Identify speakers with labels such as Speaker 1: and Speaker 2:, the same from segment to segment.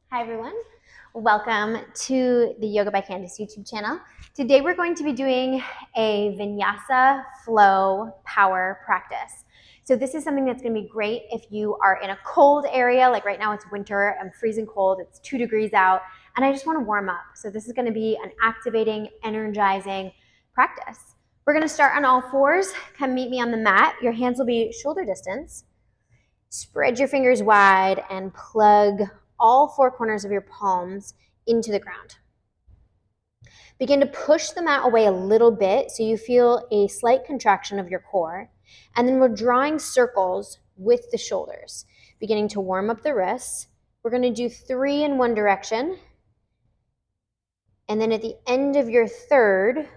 Speaker 1: Hi everyone, welcome to the Yoga by Candice YouTube channel. Today we're going to be doing a Vinyasa flow power practice. So this is something that's going to be great if you are in a cold area, like right now it's winter, I'm freezing cold, it's 2 degrees out, and I just want to warm up. So this is going to be an activating, energizing practice. We're going to start on all fours. Come meet me on the mat. Your hands will be shoulder distance. Spread your fingers wide and plug all four corners of your palms into the ground. Begin to push the mat away a little bit so you feel a slight contraction of your core. And then we're drawing circles with the shoulders, beginning to warm up the wrists. We're going to do 3 in one direction. And then at the end of your third,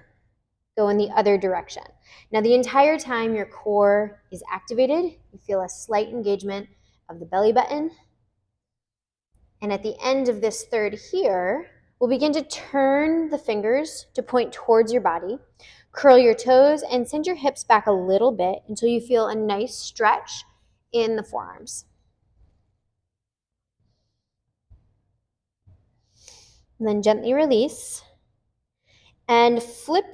Speaker 1: go in the other direction. Now, the entire time your core is activated, you feel a slight engagement of the belly button. And at the end of this third here, we'll begin to turn the fingers to point towards your body. Curl your toes and send your hips back a little bit until you feel a nice stretch in the forearms. And then gently release and flip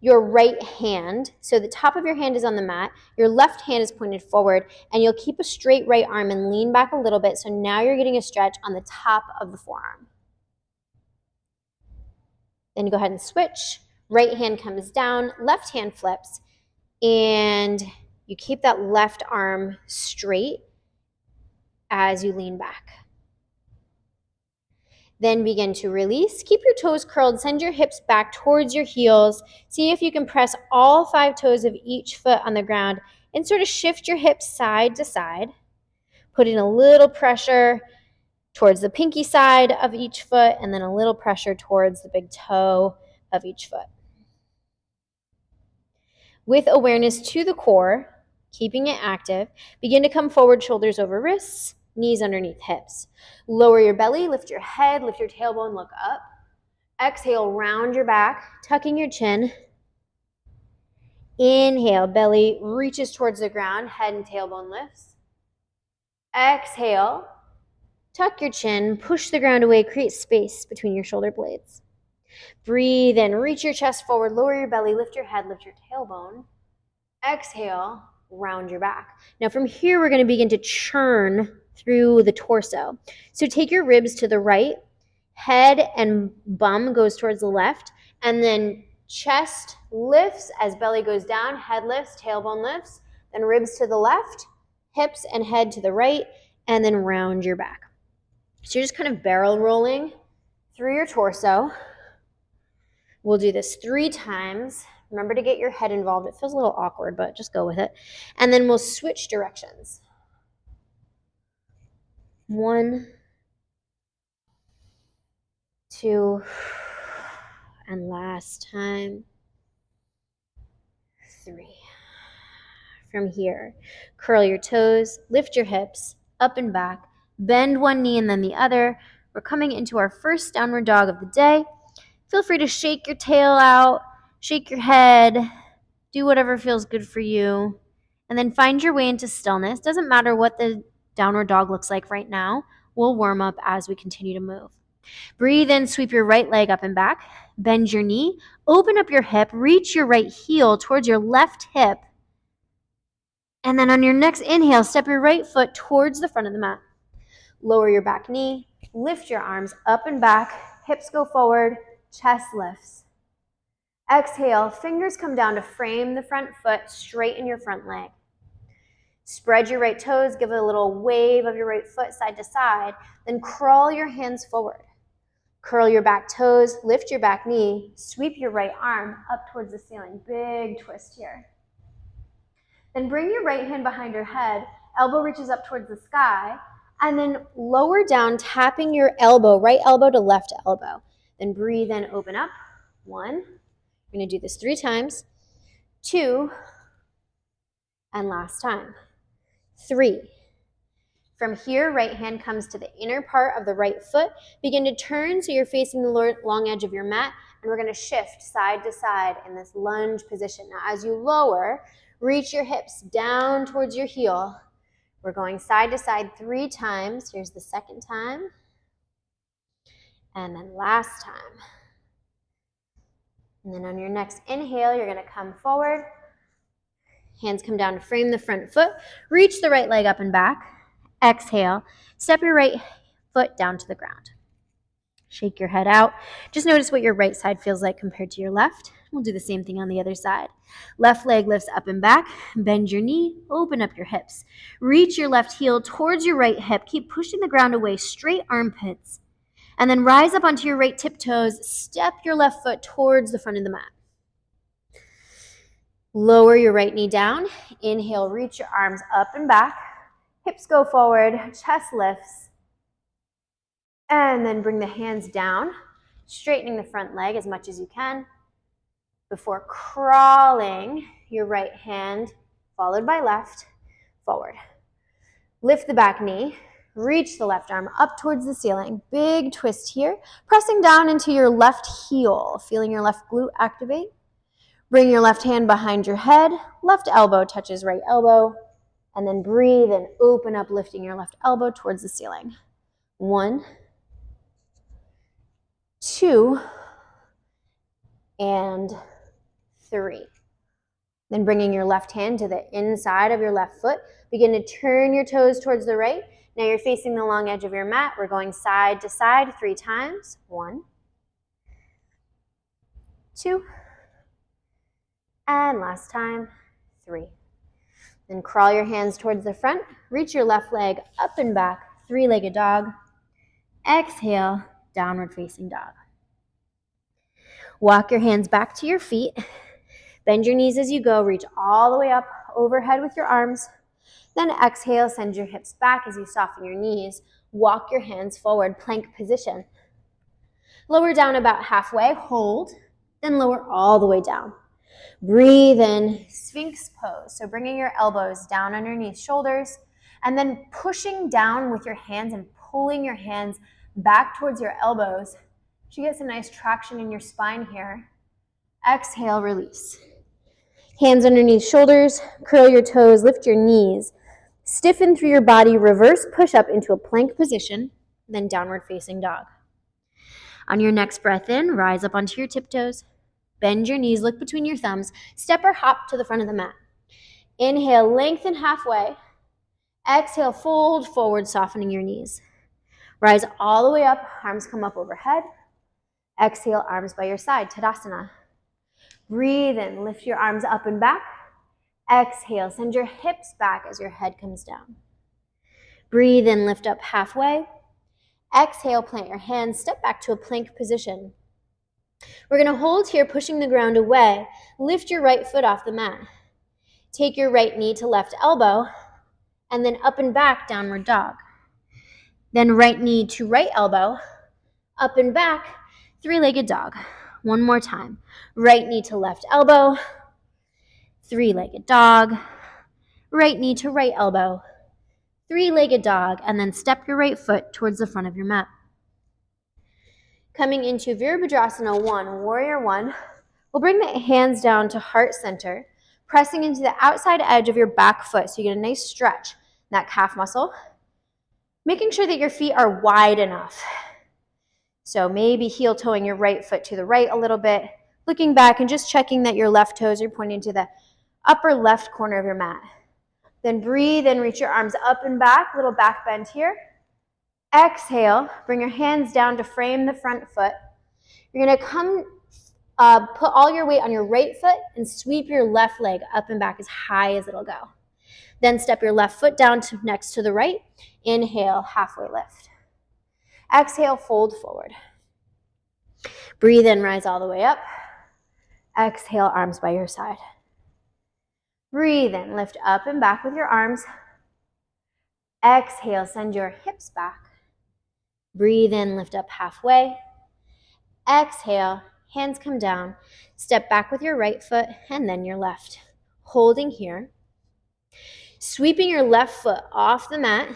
Speaker 1: your right hand. So the top of your hand is on the mat, your left hand is pointed forward, and you'll keep a straight right arm and lean back a little bit. So now you're getting a stretch on the top of the forearm. Then go ahead and switch. Right hand comes down, left hand flips, and you keep that left arm straight as you lean back. Then begin to release. Keep your toes curled. Send your hips back towards your heels. See if you can press all 5 toes of each foot on the ground and sort of shift your hips side to side. Put in a little pressure towards the pinky side of each foot and then a little pressure towards the big toe of each foot. With awareness to the core, keeping it active, begin to come forward, shoulders over wrists, knees underneath hips. Lower your belly, lift your head, lift your tailbone, look up. Exhale, round your back, tucking your chin. Inhale, belly reaches towards the ground, head and tailbone lifts. Exhale, tuck your chin, push the ground away, create space between your shoulder blades. Breathe in, reach your chest forward, lower your belly, lift your head, lift your tailbone. Exhale, round your back. Now from here, we're going to begin to churn through the torso. So take your ribs to the right, head and bum goes towards the left, and then chest lifts as belly goes down, head lifts, tailbone lifts, then ribs to the left, hips and head to the right, and then round your back. So you're just kind of barrel rolling through your torso. We'll do this 3 times. Remember to get your head involved. It feels a little awkward, but just go with it. And then we'll switch directions. 1, 2, and last time, 3. From here, curl your toes, lift your hips, up and back, bend one knee and then the other. We're coming into our first downward dog of the day. Feel free to shake your tail out, shake your head, do whatever feels good for you, and then find your way into stillness. Doesn't matter what the downward dog looks like right now. We'll warm up as we continue to move. Breathe in, sweep your right leg up and back, bend your knee, open up your hip, reach your right heel towards your left hip, and then on your next inhale, step your right foot towards the front of the mat. Lower your back knee, lift your arms up and back, hips go forward, chest lifts. Exhale, fingers come down to frame the front foot, straighten your front leg. Spread your right toes, give it a little wave of your right foot side to side, then crawl your hands forward. Curl your back toes, lift your back knee, sweep your right arm up towards the ceiling. Big twist here. Then bring your right hand behind your head, elbow reaches up towards the sky, and then lower down, tapping your elbow, right elbow to left elbow. Then breathe in, open up. 1. We're going to do this 3 times. 2. And last time. 3. From here, right hand comes to the inner part of the right foot. Begin to turn so you're facing the long edge of your mat, and we're going to shift side to side in this lunge position. Now, as you lower, reach your hips down towards your heel. We're going side to side 3 times. Here's the second time. And then last time. And then on your next inhale, you're going to come forward. Hands come down to frame the front foot. Reach the right leg up and back. Exhale. Step your right foot down to the ground. Shake your head out. Just notice what your right side feels like compared to your left. We'll do the same thing on the other side. Left leg lifts up and back. Bend your knee. Open up your hips. Reach your left heel towards your right hip. Keep pushing the ground away. Straight armpits. And then rise up onto your right tiptoes. Step your left foot towards the front of the mat. Lower your right knee down. Inhale, reach your arms up and back. Hips go forward. Chest lifts. And then bring the hands down, straightening the front leg as much as you can before crawling your right hand, followed by left, forward. Lift the back knee, reach the left arm up towards the ceiling. Big twist here, pressing down into your left heel, feeling your left glute activate. Bring your left hand behind your head, left elbow touches right elbow, and then breathe and open up, lifting your left elbow towards the ceiling. 1, 2, and 3. Then bringing your left hand to the inside of your left foot. Begin to turn your toes towards the right. Now you're facing the long edge of your mat. We're going side to side 3 times. 1, 2, and last time, 3. Then crawl your hands towards the front. Reach your left leg up and back, 3-legged dog. Exhale, downward facing dog. Walk your hands back to your feet. Bend your knees as you go. Reach all the way up overhead with your arms. Then exhale, send your hips back as you soften your knees. Walk your hands forward, plank position. Lower down about halfway, hold, then lower all the way down. Breathe in, Sphinx pose. So bringing your elbows down underneath shoulders and then pushing down with your hands and pulling your hands back towards your elbows. You get some nice traction in your spine here. Exhale, release. Hands underneath shoulders, curl your toes, lift your knees. Stiffen through your body, reverse push up into a plank position, then downward facing dog. On your next breath in, rise up onto your tiptoes. Bend your knees, look between your thumbs. Step or hop to the front of the mat. Inhale, lengthen halfway. Exhale, fold forward, softening your knees. Rise all the way up, arms come up overhead. Exhale, arms by your side, Tadasana. Breathe in, lift your arms up and back. Exhale, send your hips back as your head comes down. Breathe in, lift up halfway. Exhale, plant your hands, step back to a plank position. We're going to hold here, pushing the ground away. Lift your right foot off the mat. Take your right knee to left elbow, and then up and back, downward dog. Then right knee to right elbow, up and back, 3-legged dog. One more time. Right knee to left elbow, 3-legged dog. Right knee to right elbow, 3-legged dog, and then step your right foot towards the front of your mat. Coming into Virabhadrasana 1, Warrior 1, we'll bring the hands down to heart center, pressing into the outside edge of your back foot so you get a nice stretch in that calf muscle. Making sure that your feet are wide enough. So maybe heel toeing your right foot to the right a little bit, looking back and just checking that your left toes are pointing to the upper left corner of your mat. Then breathe and reach your arms up and back, little back bend here. Exhale, bring your hands down to frame the front foot. You're going to come, put all your weight on your right foot and sweep your left leg up and back as high as it'll go. Then step your left foot down next to the right. Inhale, halfway lift. Exhale, fold forward. Breathe in, rise all the way up. Exhale, arms by your side. Breathe in, lift up and back with your arms. Exhale, send your hips back. Breathe in, lift up halfway. Exhale, hands come down. Step back with your right foot and then your left. Holding here. Sweeping your left foot off the mat.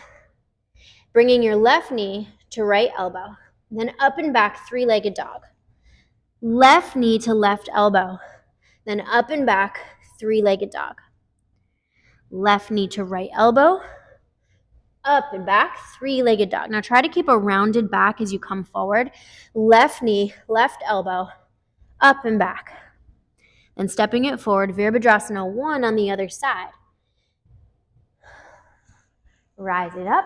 Speaker 1: Bringing your left knee to right elbow. Then up and back, 3-legged dog. Left knee to left elbow. Then up and back, 3-legged dog. Left knee to right elbow. Up and back, three-legged dog. Now try to keep a rounded back as you come forward. Left knee, left elbow, up and back. And stepping it forward, Virabhadrasana 1 on the other side. Rise it up.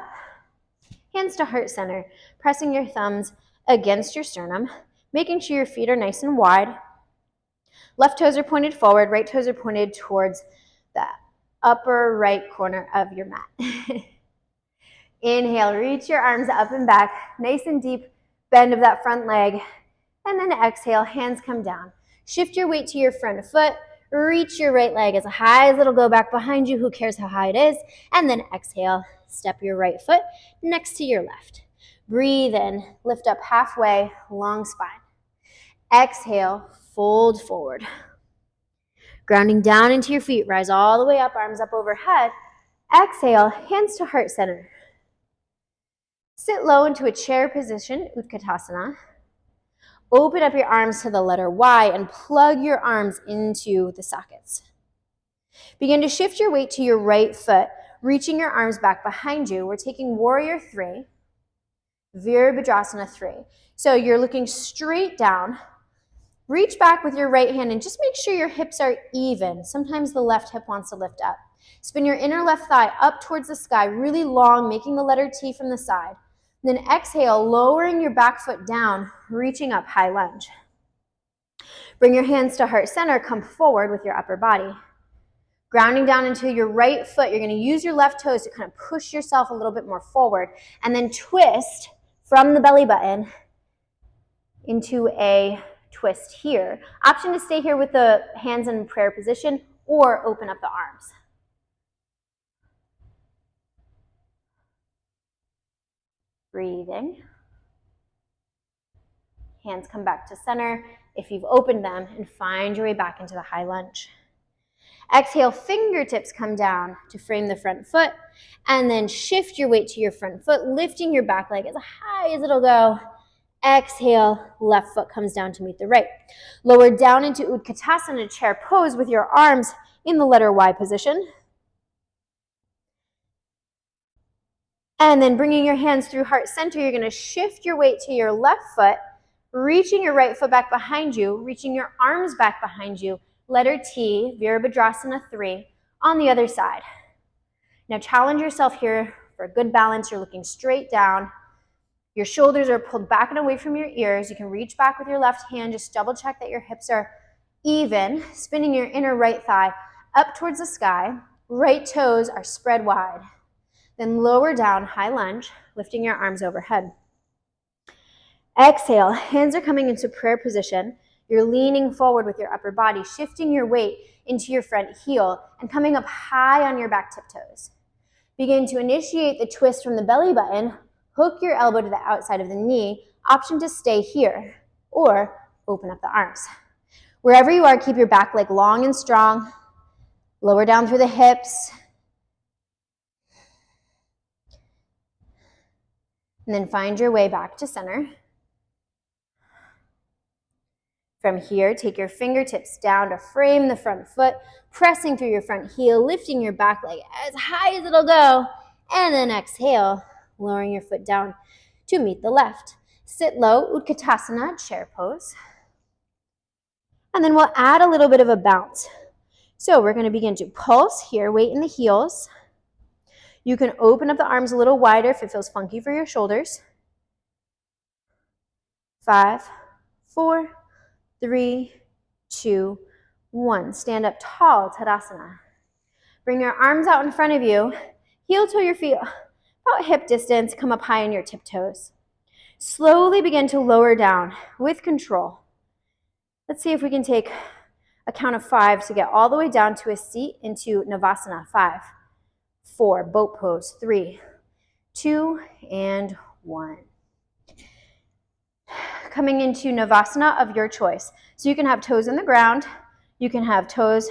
Speaker 1: Hands to heart center, pressing your thumbs against your sternum, making sure your feet are nice and wide. Left toes are pointed forward, right toes are pointed towards the upper right corner of your mat. Inhale, reach your arms up and back, nice and deep bend of that front leg. And then exhale, hands come down. Shift your weight to your front foot, reach your right leg as high as it'll go back behind you, who cares how high it is, and then exhale, step your right foot next to your left. Breathe in, lift up halfway, long spine. Exhale, fold forward. Grounding down into your feet, rise all the way up, arms up overhead. Exhale, hands to heart center. Sit low into a chair position, Utkatasana. Open up your arms to the letter Y and plug your arms into the sockets. Begin to shift your weight to your right foot, reaching your arms back behind you. We're taking Warrior 3, Virabhadrasana 3. So you're looking straight down. Reach back with your right hand and just make sure your hips are even. Sometimes the left hip wants to lift up. Spin your inner left thigh up towards the sky, really long, making the letter T from the side. Then exhale, lowering your back foot down, reaching up, high lunge. Bring your hands to heart center, come forward with your upper body. Grounding down into your right foot, you're going to use your left toes to kind of push yourself a little bit more forward, and then twist from the belly button into a twist here. Option to stay here with the hands in prayer position or open up the arms. Breathing. Hands come back to center if you've opened them, and find your way back into the high lunge. Exhale, fingertips come down to frame the front foot, and then shift your weight to your front foot, lifting your back leg as high as it'll go. Exhale, left foot comes down to meet the right. Lower down into Utkatasana, chair pose with your arms in the letter Y position. And then bringing your hands through heart center, you're going to shift your weight to your left foot, reaching your right foot back behind you, reaching your arms back behind you. Letter T, Virabhadrasana 3, on the other side. Now challenge yourself here for a good balance. You're looking straight down. Your shoulders are pulled back and away from your ears. You can reach back with your left hand. Just double check that your hips are even. Spinning your inner right thigh up towards the sky. Right toes are spread wide. Then lower down, high lunge, lifting your arms overhead. Exhale, hands are coming into prayer position. You're leaning forward with your upper body, shifting your weight into your front heel and coming up high on your back tiptoes. Begin to initiate the twist from the belly button. Hook your elbow to the outside of the knee. Option to stay here or open up the arms. Wherever you are, keep your back leg long and strong. Lower down through the hips. And then find your way back to center. From here, take your fingertips down to frame the front foot, pressing through your front heel, lifting your back leg as high as it'll go, and then exhale, lowering your foot down to meet the left. Sit low, Utkatasana, chair pose. And then we'll add a little bit of a bounce. So we're going to begin to pulse here, weight in the heels. You can open up the arms a little wider if it feels funky for your shoulders. 5, 4, 3, 2, 1. Stand up tall, Tadasana. Bring your arms out in front of you. Heel toe your feet about hip distance. Come up high on your tiptoes. Slowly begin to lower down with control. Let's see if we can take a count of 5 to get all the way down to a seat into Navasana. 5, 4, boat pose. 3, 2, and 1. Coming into Navasana of your choice. So you can have toes in the ground, you can have toes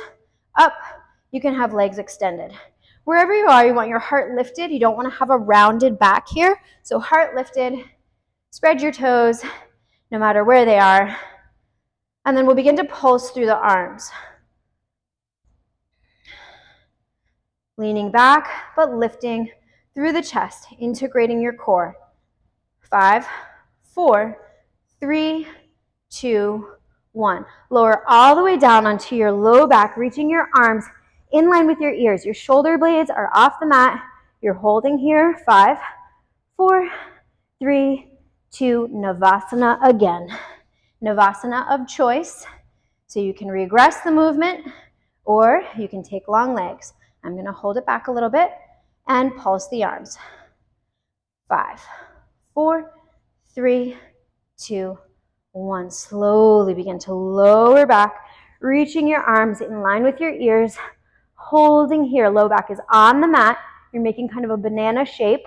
Speaker 1: up, you can have legs extended. Wherever you are, you want your heart lifted. You don't want to have a rounded back here. So heart lifted, spread your toes no matter where they are. And then we'll begin to pulse through the arms. Leaning back, but lifting through the chest, integrating your core. 5, 4, 3, 2, 1. Lower all the way down onto your low back, reaching your arms in line with your ears. Your shoulder blades are off the mat. You're holding here. 5, 4, 3, 2, Navasana again. Navasana of choice. So you can regress the movement or you can take long legs. I'm going to hold it back a little bit and pulse the arms. 5, 4, 3, 2, 1. Slowly begin to lower back, reaching your arms in line with your ears, holding here. Low back is on the mat. You're making kind of a banana shape.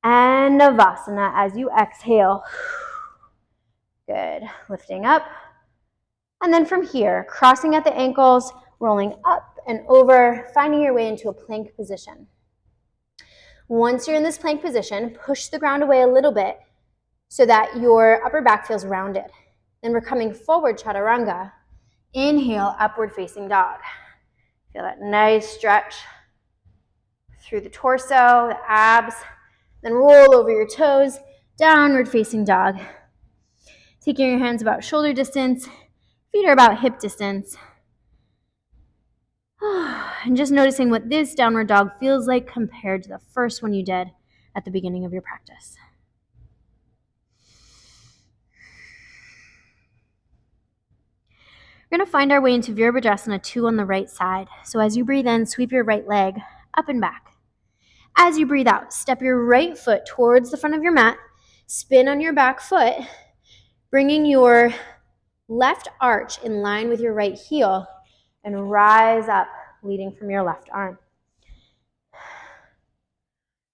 Speaker 1: And Navasana as you exhale. Good. Lifting up. And then from here, crossing at the ankles, rolling up and over, finding your way into a plank position. Once you're in this plank position, push the ground away a little bit so that your upper back feels rounded. Then we're coming forward, chaturanga. Inhale, upward facing dog. Feel that nice stretch through the torso, the abs. Then roll over your toes, downward facing dog. Taking your hands about shoulder distance, feet are about hip distance. And just noticing what this downward dog feels like compared to the first one you did at the beginning of your practice. We're going to find our way into Virabhadrasana 2 on the right side. So as you breathe in, sweep your right leg up and back. As you breathe out, step your right foot towards the front of your mat, spin on your back foot, bringing your left arch in line with your right heel, and rise up, leading from your left arm.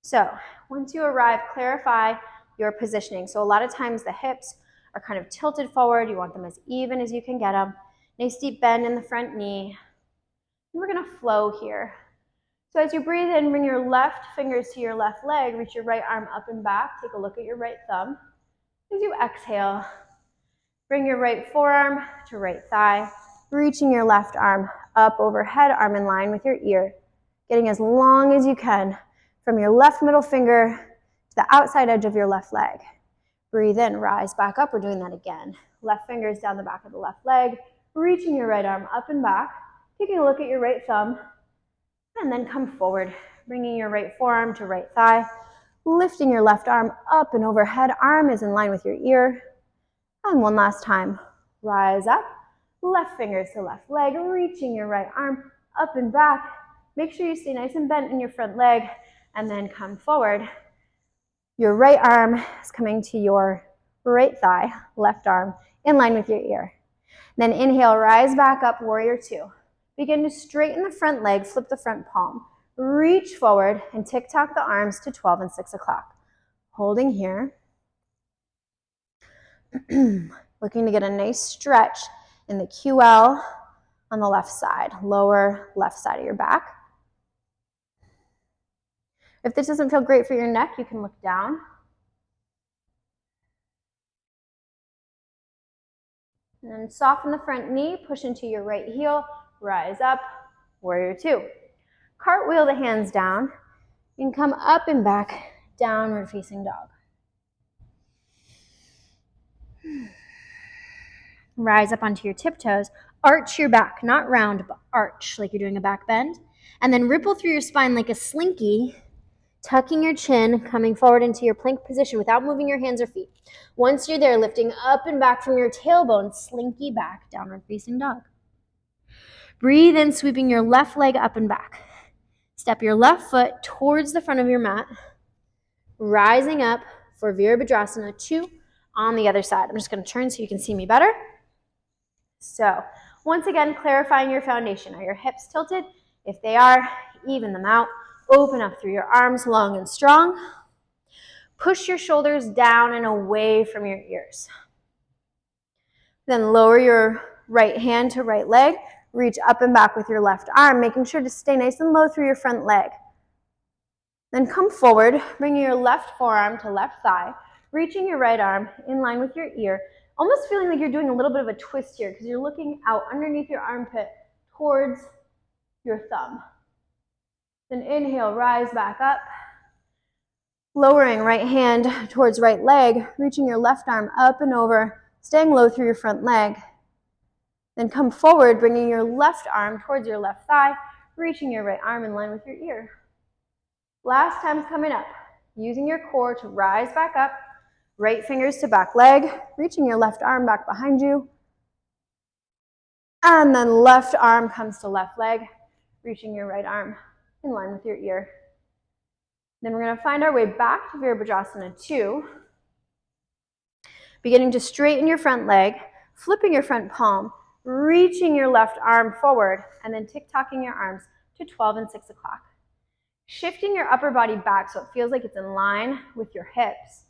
Speaker 1: So once you arrive, clarify your positioning. So a lot of times the hips are kind of tilted forward. You want them as even as you can get them. Nice deep bend in the front knee. And we're going to flow here. So as you breathe in, bring your left fingers to your left leg, reach your right arm up and back. Take a look at your right thumb. As you exhale, bring your right forearm to right thigh, reaching your left arm up overhead, arm in line with your ear, getting as long as you can from your left middle finger to the outside edge of your left leg. Breathe in, rise back up. We're doing that again. Left fingers down the back of the left leg, reaching your right arm up and back, taking a look at your right thumb, and then come forward, bringing your right forearm to right thigh, lifting your left arm up and overhead, arm is in line with your ear. And one last time, rise up, left fingers to left leg, reaching your right arm up and back. Make sure you stay nice and bent in your front leg, and then come forward. Your right arm is coming to your right thigh, left arm in line with your ear. Then inhale, rise back up, warrior 2. Begin to straighten the front leg, flip the front palm. Reach forward and tick-tock the arms to 12 and 6 o'clock. Holding here. Looking to get a nice stretch in the QL on the left side, lower left side of your back. If this doesn't feel great for your neck, you can look down. And then soften the front knee, push into your right heel, rise up, warrior 2. Cartwheel the hands down. You can come up and back, downward facing dog. Rise up onto your tiptoes. Arch your back, not round, but arch, like you're doing a back bend. And then ripple through your spine like a slinky, tucking your chin, coming forward into your plank position without moving your hands or feet. Once you're there, lifting up and back from your tailbone, slinky back, downward facing dog. Breathe in, sweeping your left leg up and back. Step your left foot towards the front of your mat, rising up for Virabhadrasana 2 on the other side. I'm just going to turn so you can see me better. So, once again, clarifying your foundation. Are your hips tilted? If they are, even them out. Open up through your arms, long and strong. Push your shoulders down and away from your ears. Then lower your right hand to right leg. Reach up and back with your left arm, making sure to stay nice and low through your front leg. Then come forward, bringing your left forearm to left thigh, reaching your right arm in line with your ear, almost feeling like you're doing a little bit of a twist here because you're looking out underneath your armpit towards your thumb. Then inhale, rise back up. Lowering right hand towards right leg, reaching your left arm up and over, staying low through your front leg. Then come forward, bringing your left arm towards your left thigh, reaching your right arm in line with your ear. Last time's coming up. Using your core to rise back up, right fingers to back leg, reaching your left arm back behind you. And then left arm comes to left leg, reaching your right arm in line with your ear. Then we're going to find our way back to Virabhadrasana 2. Beginning to straighten your front leg, flipping your front palm, reaching your left arm forward, and then tick-tocking your arms to 12 and 6 o'clock. Shifting your upper body back so it feels like it's in line with your hips.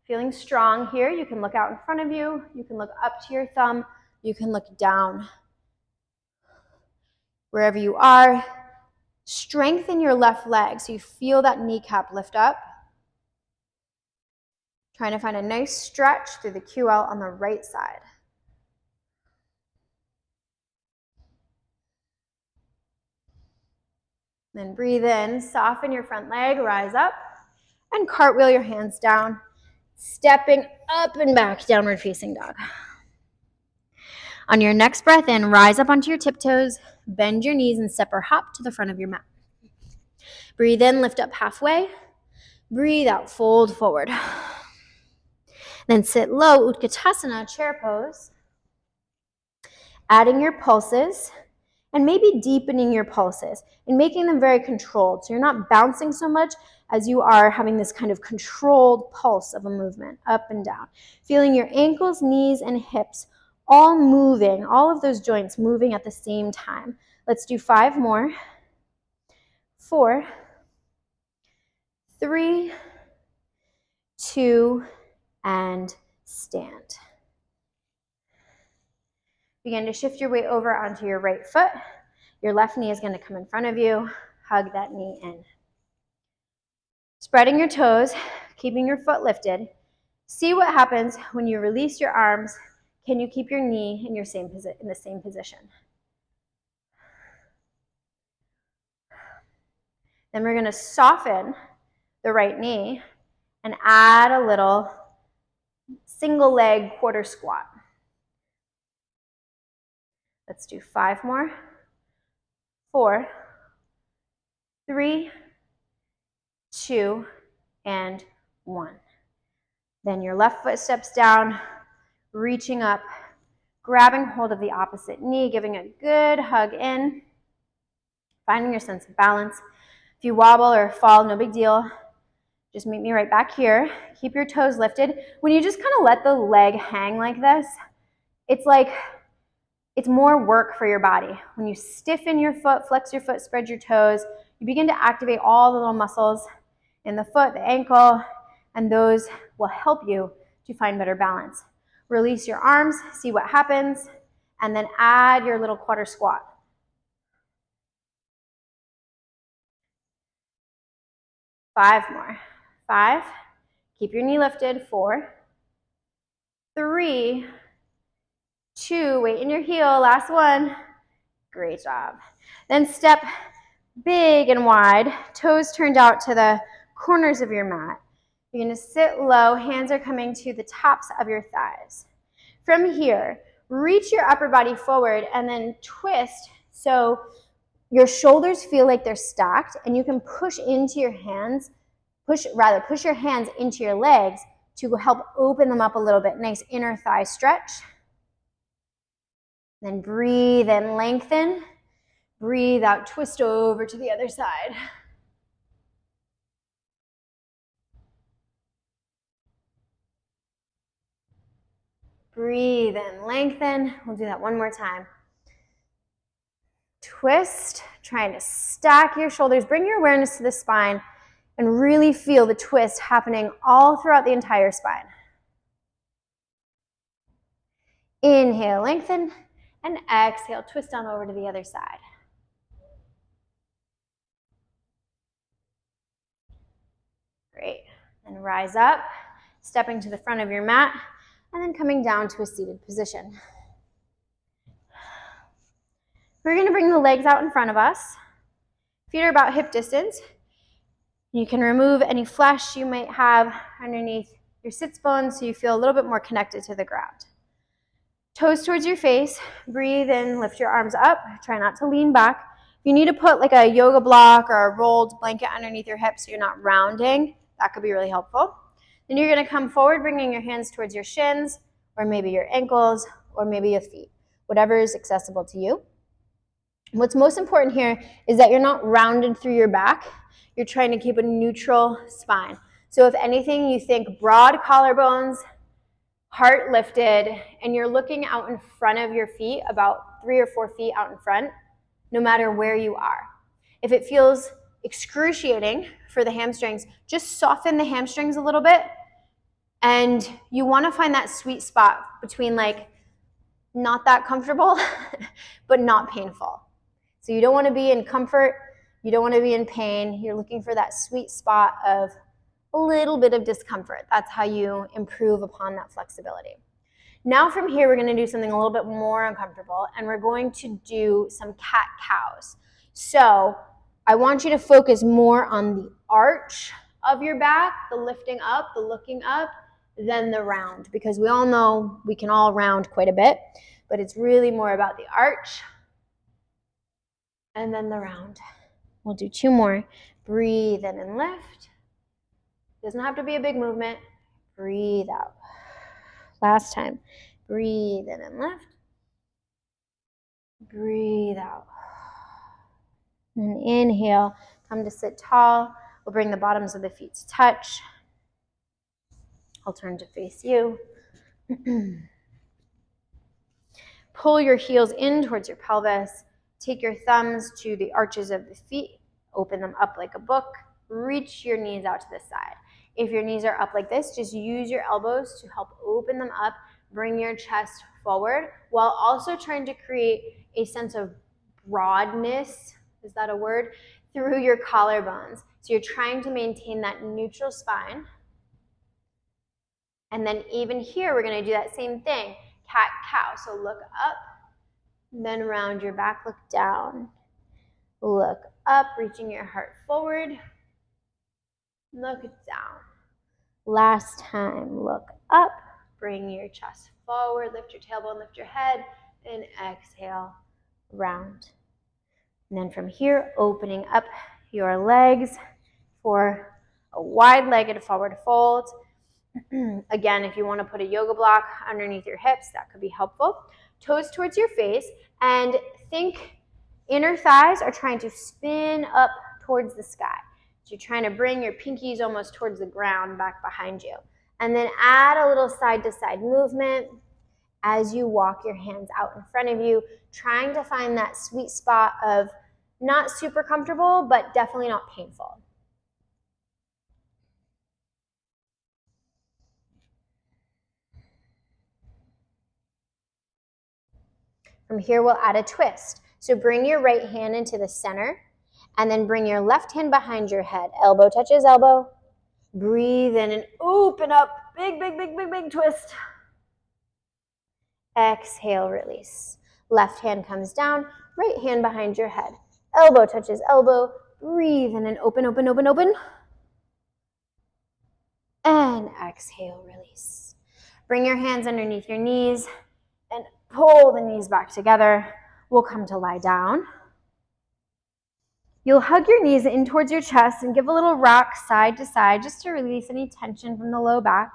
Speaker 1: Feeling strong here, you can look out in front of you, you can look up to your thumb, you can look down. Wherever you are, strengthen your left leg so you feel that kneecap lift up. Trying to find a nice stretch through the QL on the right side. Then breathe in, soften your front leg, rise up, and cartwheel your hands down, stepping up and back, downward facing dog. On your next breath in, rise up onto your tiptoes, bend your knees, and step or hop to the front of your mat. Breathe in, lift up halfway. Breathe out, fold forward. Then sit low, Utkatasana, chair pose. Adding your pulses, and maybe deepening your pulses and making them very controlled. So you're not bouncing so much as you are having this kind of controlled pulse of a movement up and down. Feeling your ankles, knees, and hips all moving, all of those joints moving at the same time. Let's do 5 more. 4, 3, 2, and stand. Begin to shift your weight over onto your right foot. Your left knee is going to come in front of you. Hug that knee in. Spreading your toes, keeping your foot lifted. See what happens when you release your arms. Can you keep your knee in the same position? Then we're going to soften the right knee and add a little single leg quarter squat. Let's do 5 more. 4, 3, 2, and 1. Then your left foot steps down, reaching up, grabbing hold of the opposite knee, giving a good hug in, finding your sense of balance. If you wobble or fall, no big deal. Just meet me right back here. Keep your toes lifted. When you just kind of let the leg hang like this, it's more work for your body. When you stiffen your foot, flex your foot, spread your toes, you begin to activate all the little muscles in the foot, the ankle, and those will help you to find better balance. Release your arms, see what happens, and then add your little quarter squat. 5 more. 5, keep your knee lifted. 4, 3, 2, weight in your heel, last one. Great job. Then step big and wide, toes turned out to the corners of your mat. You're going to sit low, hands are coming to the tops of your thighs. From here, reach your upper body forward and then twist so your shoulders feel like they're stacked, and you can push into your hands, push your hands into your legs to help open them up a little bit. Nice inner thigh stretch. Then breathe in, lengthen. Breathe out, twist over to the other side. Breathe in, lengthen. We'll do that one more time. Twist, trying to stack your shoulders. Bring your awareness to the spine and really feel the twist happening all throughout the entire spine. Inhale, lengthen, and exhale, twist on over to the other side. Great. And rise up, stepping to the front of your mat, and then coming down to a seated position. We're going to bring the legs out in front of us. Feet are about hip distance. You can remove any flesh you might have underneath your sits bones so you feel a little bit more connected to the ground. Toes towards your face. Breathe in, lift your arms up. Try not to lean back. If you need to put like a yoga block or a rolled blanket underneath your hips so you're not rounding, that could be really helpful. Then you're going to come forward, bringing your hands towards your shins, or maybe your ankles, or maybe your feet, whatever is accessible to you. What's most important here is that you're not rounded through your back. You're trying to keep a neutral spine. So if anything, you think broad collarbones, heart lifted, and you're looking out in front of your feet, about 3 or 4 feet out in front, no matter where you are. If it feels excruciating for the hamstrings, just soften the hamstrings a little bit, and you want to find that sweet spot between like not that comfortable, but not painful. So you don't want to be in comfort, you don't want to be in pain, you're looking for that sweet spot of a little bit of discomfort. That's how you improve upon that flexibility. Now from here, we're going to do something a little bit more uncomfortable, and we're going to do some cat-cows. So I want you to focus more on the arch of your back, the lifting up, the looking up, than the round, because we all know we can all round quite a bit, but it's really more about the arch and then the round. We'll do 2 more. Breathe in and lift. Doesn't have to be a big movement. Breathe out. Last time. Breathe in and lift. Breathe out. And inhale. Come to sit tall. We'll bring the bottoms of the feet to touch. I'll turn to face you. Pull your heels in towards your pelvis. Take your thumbs to the arches of the feet. Open them up like a book. Reach your knees out to the side. If your knees are up like this, just use your elbows to help open them up. Bring your chest forward while also trying to create a sense of broadness, is that a word, through your collarbones. So you're trying to maintain that neutral spine. And then even here, we're going to do that same thing, cat-cow. So look up, then round your back, look down. Look up, reaching your heart forward. Look down. Last time, look up, bring your chest forward, lift your tailbone, lift your head, and exhale, round. And then from here, opening up your legs for a wide-legged forward fold. Again, if you want to put a yoga block underneath your hips, that could be helpful. Toes towards your face, and think inner thighs are trying to spin up towards the sky. So you're trying to bring your pinkies almost towards the ground back behind you. And then add a little side-to-side movement as you walk your hands out in front of you, trying to find that sweet spot of not super comfortable, but definitely not painful. From here, we'll add a twist. So bring your right hand into the center, and then bring your left hand behind your head. Elbow touches elbow. Breathe in and open up. Big, big, big, big, big twist. Exhale, release. Left hand comes down, right hand behind your head. Elbow touches elbow. Breathe in and open, open, open, open. And exhale, release. Bring your hands underneath your knees and pull the knees back together. We'll come to lie down. You'll hug your knees in towards your chest and give a little rock side to side just to release any tension from the low back.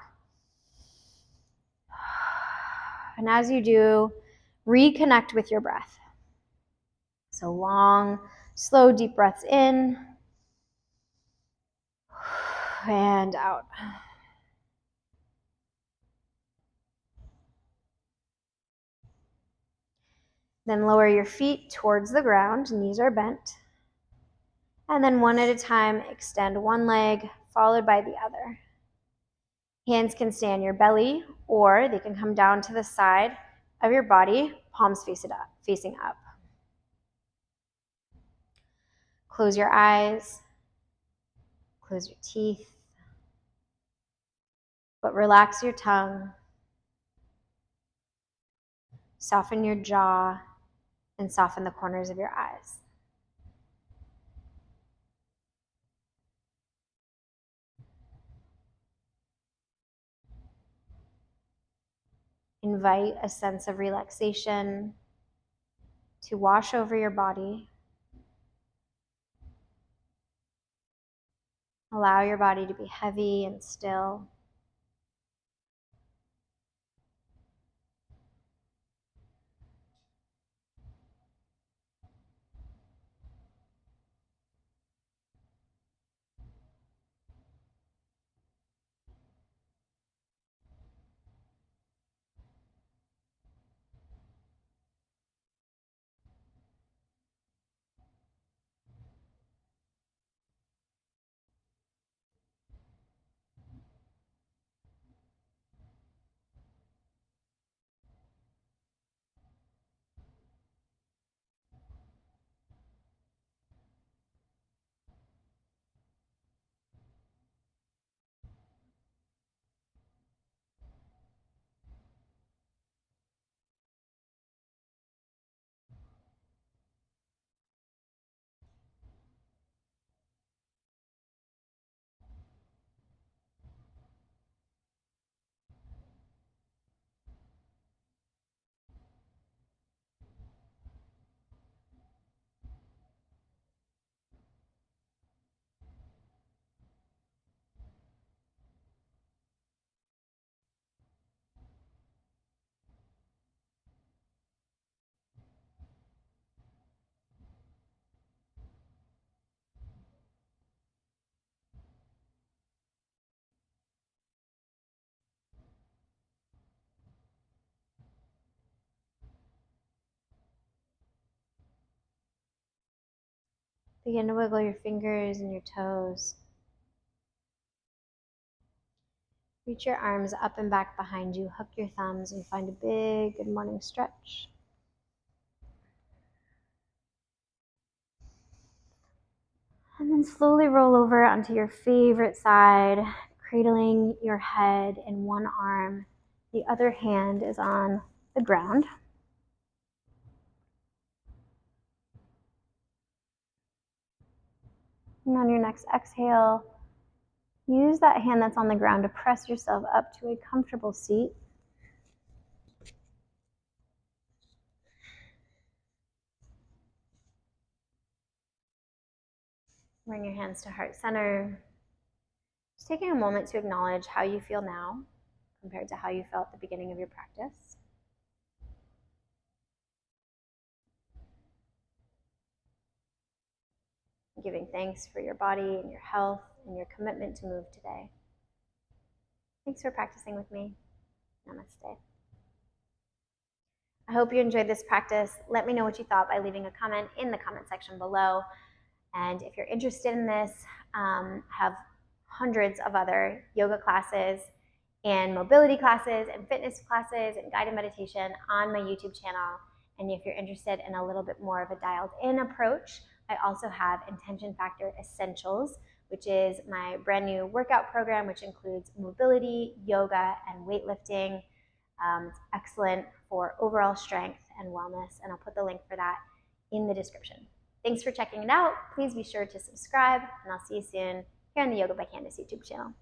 Speaker 1: And as you do, reconnect with your breath. So long, slow, deep breaths in and out. Then lower your feet towards the ground, knees are bent. And then one at a time, extend one leg followed by the other. Hands can stay on your belly, or they can come down to the side of your body, palms facing up. Close your eyes, close your teeth, but relax your tongue. Soften your jaw and soften the corners of your eyes. invite a sense of relaxation to wash over your body. Allow your body to be heavy and still. Begin to wiggle your fingers and your toes. Reach your arms up and back behind you. Hook your thumbs and find a big good morning stretch. And then slowly roll over onto your favorite side, cradling your head in one arm. The other hand is on the ground. And on your next exhale, use that hand that's on the ground to press yourself up to a comfortable seat. Bring your hands to heart center. Just taking a moment to acknowledge how you feel now compared to how you felt at the beginning of your practice. Giving thanks for your body and your health and your commitment to move today. Thanks for practicing with me. Namaste. I hope you enjoyed this practice. Let me know what you thought by leaving a comment in the comment section below. And if you're interested in this, have hundreds of other yoga classes and mobility classes and fitness classes and guided meditation on my YouTube channel. And if you're interested in a little bit more of a dialed in approach, I also have Intention Factor Essentials, which is my brand new workout program, which includes mobility, yoga, and weightlifting. It's excellent for overall strength and wellness, and I'll put the link for that in the description. Thanks for checking it out. Please be sure to subscribe, and I'll see you soon here on the Yoga by Candace YouTube channel.